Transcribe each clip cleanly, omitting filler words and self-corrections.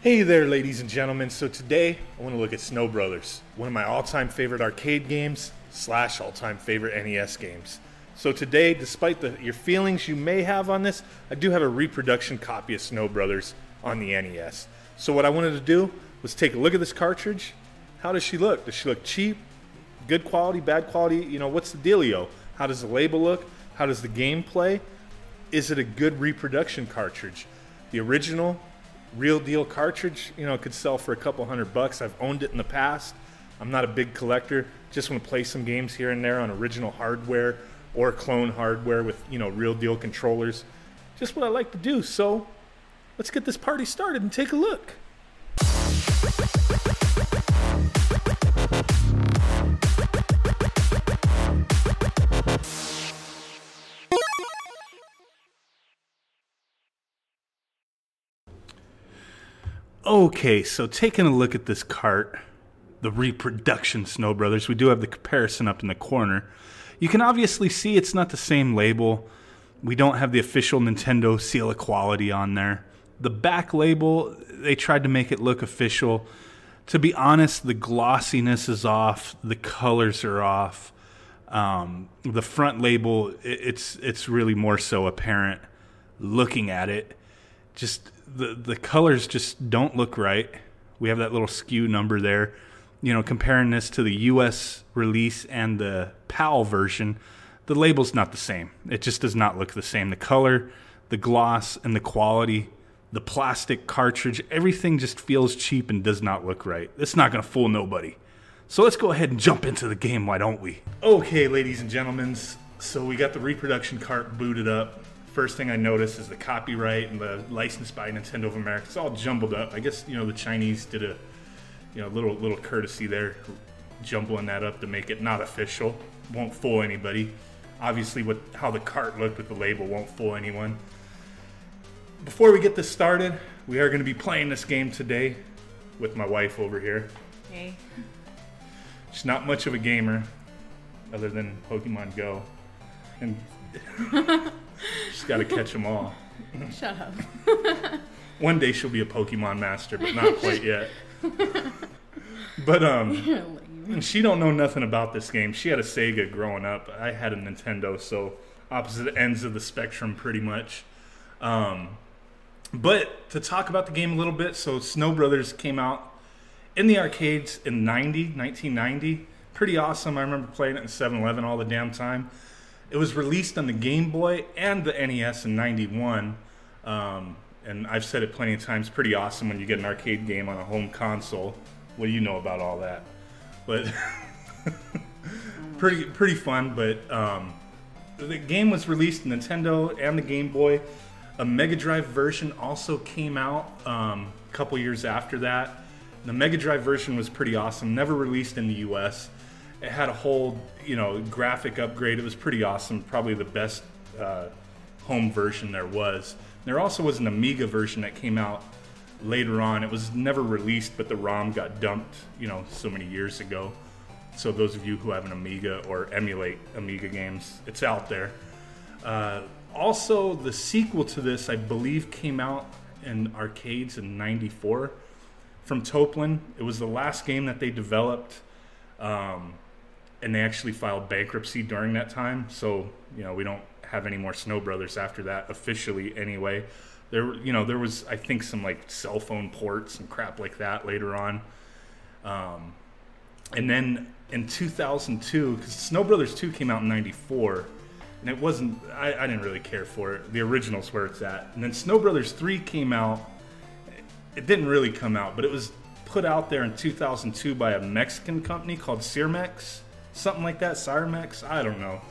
Hey there, ladies and gentlemen. So today I want to look at Snow Brothers, one of my all-time favorite arcade games / all-time favorite NES games. So today, despite your feelings you may have on this, I do have a reproduction copy of Snow Brothers on the NES. So what I wanted to do was take a look at this cartridge. How does she look? Does she look cheap? Good quality? Bad quality? You know, what's the dealio? How does the label look? How does the game play? Is it a good reproduction cartridge? The original real deal cartridge, you know, it could sell for a couple $100. I've owned it in the past. I'm not a big collector. Just want to play some games here and there on original hardware or clone hardware with, you know, real deal controllers. Just what I like to do. So let's get this party started and take a look. Okay, so taking a look at this cart, the reproduction Snow Brothers, we do have the comparison up in the corner. You can obviously see it's not the same label. We don't have the official Nintendo seal of quality on there. The back label, they tried to make it look official. To be honest, the glossiness is off, the colors are off. The front label, it's really more so apparent looking at it. Just the colors just don't look right. We have that little SKU number there. You know, comparing this to the US release and the PAL version, the label's not the same. It just does not look the same. The color, the gloss, and the quality, the plastic cartridge, everything just feels cheap and does not look right. It's not going to fool nobody. So let's go ahead and jump into the game, why don't we? Okay, ladies and gentlemen, so we got the reproduction cart booted up. First thing I noticed is the copyright and the license by Nintendo of America. It's all jumbled up. I guess, you know, the Chinese did a, you know, little courtesy there, jumbling that up to make it not official. Won't fool anybody. Obviously, how the cart looked with the label won't fool anyone. Before we get this started, we are going to be playing this game today with my wife over here. Hey. She's not much of a gamer, other than Pokemon Go, and she's got to catch them all. Shut up. One day she'll be a Pokemon master, but not quite yet. But and she don't know nothing about this game. She had a Sega growing up. I had a Nintendo, so opposite ends of the spectrum pretty much. But to talk about the game a little bit, so Snow Brothers came out in the arcades in 1990. Pretty awesome. I remember playing it in 7-Eleven all the damn time. It was released on the Game Boy and the NES in 91. And I've said it plenty of times, pretty awesome when you get an arcade game on a home console. What do you know about all that? But pretty fun. But the game was released on Nintendo and the Game Boy. A Mega Drive version also came out a couple years after that. The Mega Drive version was pretty awesome. Never released in the US. It had a whole, you know, graphic upgrade. It was pretty awesome. Probably the best home version there was. There also was an Amiga version that came out later on. It was never released, but the ROM got dumped, you know, so many years ago. So those of you who have an Amiga or emulate Amiga games, it's out there. Also, the sequel to this, I believe, came out in arcades in '94 from Toplin. It was the last game that they developed. And they actually filed bankruptcy during that time, so you know we don't have any more Snow Brothers after that officially. Anyway, there was I think some like cell phone ports and crap like that later on, and then in 2002, because Snow Brothers 2 came out in '94, and it wasn't I didn't really care for it. The original's where it's at, and then Snow Brothers 3 came out. It didn't really come out, but it was put out there in 2002 by a Mexican company called Cirmex. Something like that, Cyremex, I don't know.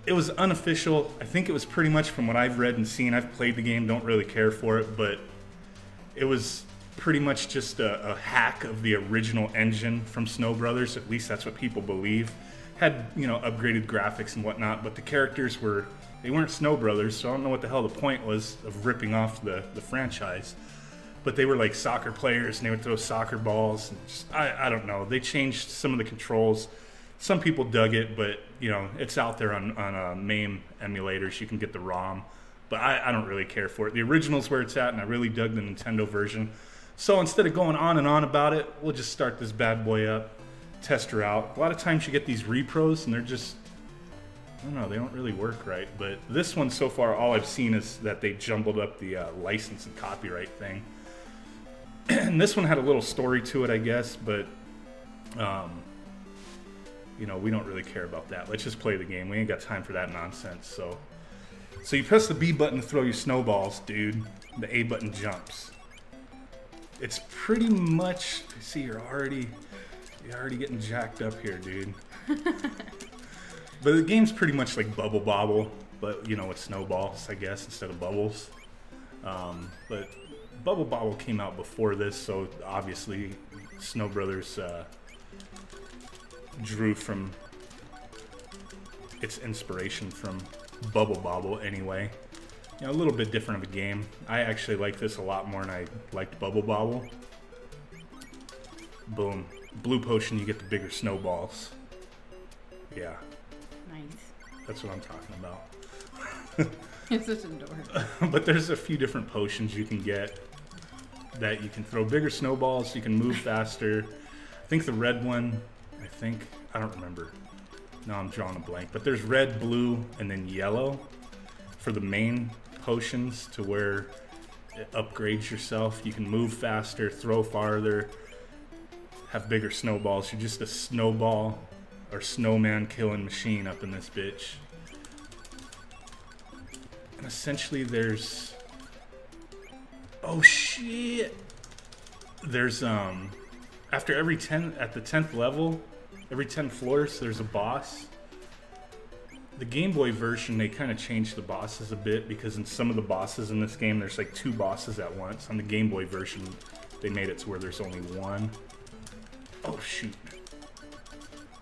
It was unofficial. I think it was pretty much from what I've read and seen. I've played the game, don't really care for it, but it was pretty much just a hack of the original engine from Snow Brothers. At least that's what people believe. Had, you know, upgraded graphics and whatnot, but the characters they weren't Snow Brothers, so I don't know what the hell the point was of ripping off the franchise. But they were like soccer players, and they would throw soccer balls. And just, I don't know. They changed some of the controls. Some people dug it, but you know it's out there on MAME emulators. You can get the ROM. But I don't really care for it. The original's where it's at, and I really dug the Nintendo version. So instead of going on and on about it, we'll just start this bad boy up, test her out. A lot of times you get these repros, and they're just, I don't know, they don't really work right. But this one so far, all I've seen is that they jumbled up the license and copyright thing. And this one had a little story to it, I guess, but you know, we don't really care about that. Let's just play the game. We ain't got time for that nonsense. So you press the B button to throw your snowballs, dude. The A button jumps. It's pretty much, see, you're already getting jacked up here, dude. But the game's pretty much like Bubble Bobble, but you know, with snowballs, I guess, instead of bubbles. But Bubble Bobble came out before this, so obviously Snow Brothers drew from its inspiration from Bubble Bobble anyway. You know, a little bit different of a game. I actually like this a lot more than I liked Bubble Bobble. Boom. Blue potion, you get the bigger snowballs. Yeah. Nice. That's what I'm talking about. It's such an adorable. But there's a few different potions you can get that you can throw bigger snowballs, you can move faster. I think the red one, I don't remember. No, I'm drawing a blank. But there's red, blue, and then yellow for the main potions to where it upgrades yourself. You can move faster, throw farther, have bigger snowballs. You're just a snowball or snowman killing machine up in this bitch. And essentially there's, oh shit, there's after every 10, at the 10th level, every 10 floors there's a boss. The Game Boy version, they kind of changed the bosses a bit, because in some of the bosses in this game there's like 2 bosses at once. On the Game Boy version they made it to where there's only 1. Oh shoot.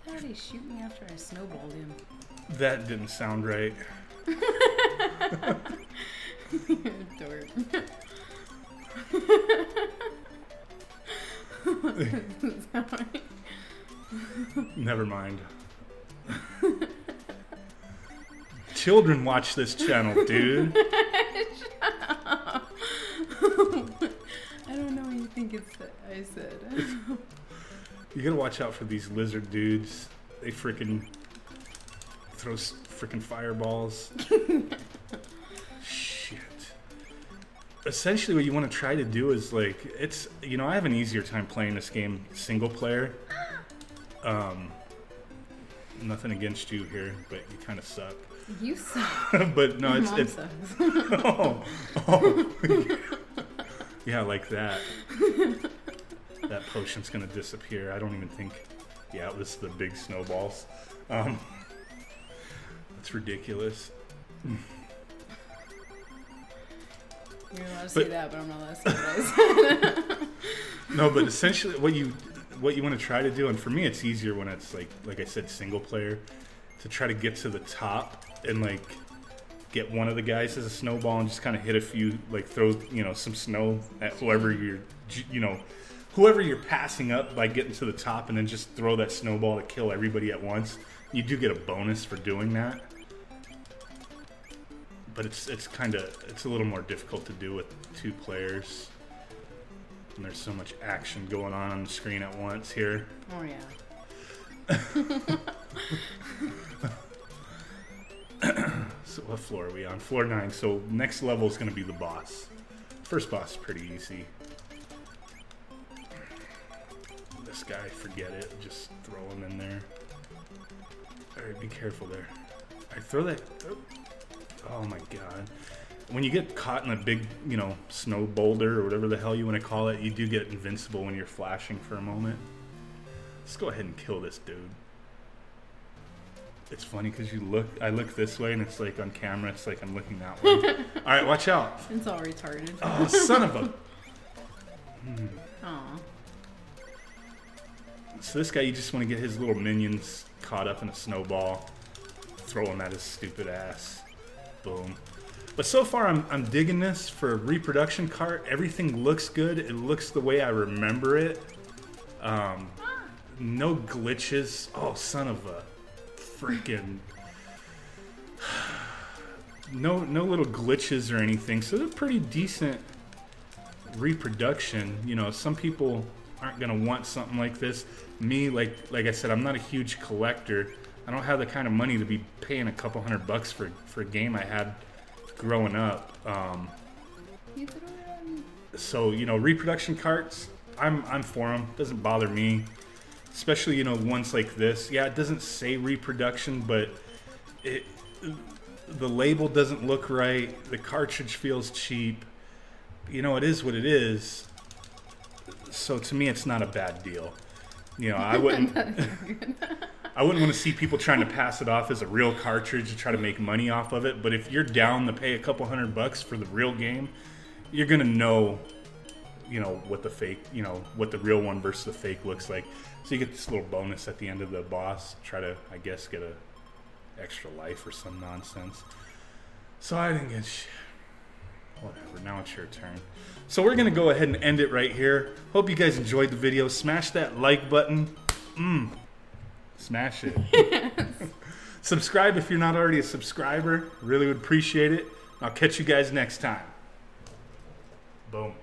How did he shoot me after I snowballed him? That didn't sound right. Dork. Never mind. Children watch this channel, dude. I don't know what you think I said. You gotta watch out for these lizard dudes. They freaking throw freaking fireballs. Shit. Essentially what you want to try to do is like, it's, you know, I have an easier time playing this game single player. Nothing against you here, but you kind of suck. You suck. But no, Your it's mom sucks. oh. Yeah, like that. That potion's gonna disappear. I don't even think. Yeah, it was the big snowballs. That's ridiculous. You're allowed to say that, but I'm not allowed to say what I said. No, but essentially, what you want to try to do, and for me, it's easier when it's like I said, single player, to try to get to the top and like get one of the guys as a snowball and just kind of hit a few, like throw, you know, some snow at whoever you're passing up by getting to the top, and then just throw that snowball to kill everybody at once. You do get a bonus for doing that, but it's a little more difficult to do with 2 players. And there's so much action going on the screen at once here. Oh yeah. So what floor are we on? Floor 9. So next level is going to be the boss. First boss is pretty easy. This guy, forget it. Just throw him in there. Alright, be careful there. Alright, throw that. Oh my god. When you get caught in a big, you know, snow boulder or whatever the hell you want to call it, you do get invincible when you're flashing for a moment. Let's go ahead and kill this dude. It's funny because I look this way and it's like on camera, it's like I'm looking that way. Alright, watch out. It's all retarded. Oh, son of a... Aw. So this guy, you just want to get his little minions caught up in a snowball. Throw him at his stupid ass. Boom. But so far, I'm digging this for a reproduction cart. Everything looks good. It looks the way I remember it. No glitches. Oh, son of a freaking... no little glitches or anything. So they're pretty decent reproduction. You know, some people aren't gonna want something like this. Me, like I said, I'm not a huge collector. I don't have the kind of money to be paying a couple $100 for a game I had growing up. So, you know, reproduction carts, I'm for them. Doesn't bother me, especially, you know, ones like this. Yeah, it doesn't say reproduction, but the label doesn't look right. The cartridge feels cheap. You know, it is what it is. So to me, it's not a bad deal. You know, I wouldn't want to see people trying to pass it off as a real cartridge to try to make money off of it. But if you're down to pay a couple $100 for the real game, you're gonna know, you know, what the fake, you know, what the real one versus the fake looks like. So you get this little bonus at the end of the boss. Try to, I guess, get a extra life or some nonsense. So I didn't get shit. Whatever, now it's your turn. So we're going to go ahead and end it right here. Hope you guys enjoyed the video. Smash that like button. Smash it. Subscribe if you're not already a subscriber. Really would appreciate it. I'll catch you guys next time. Boom.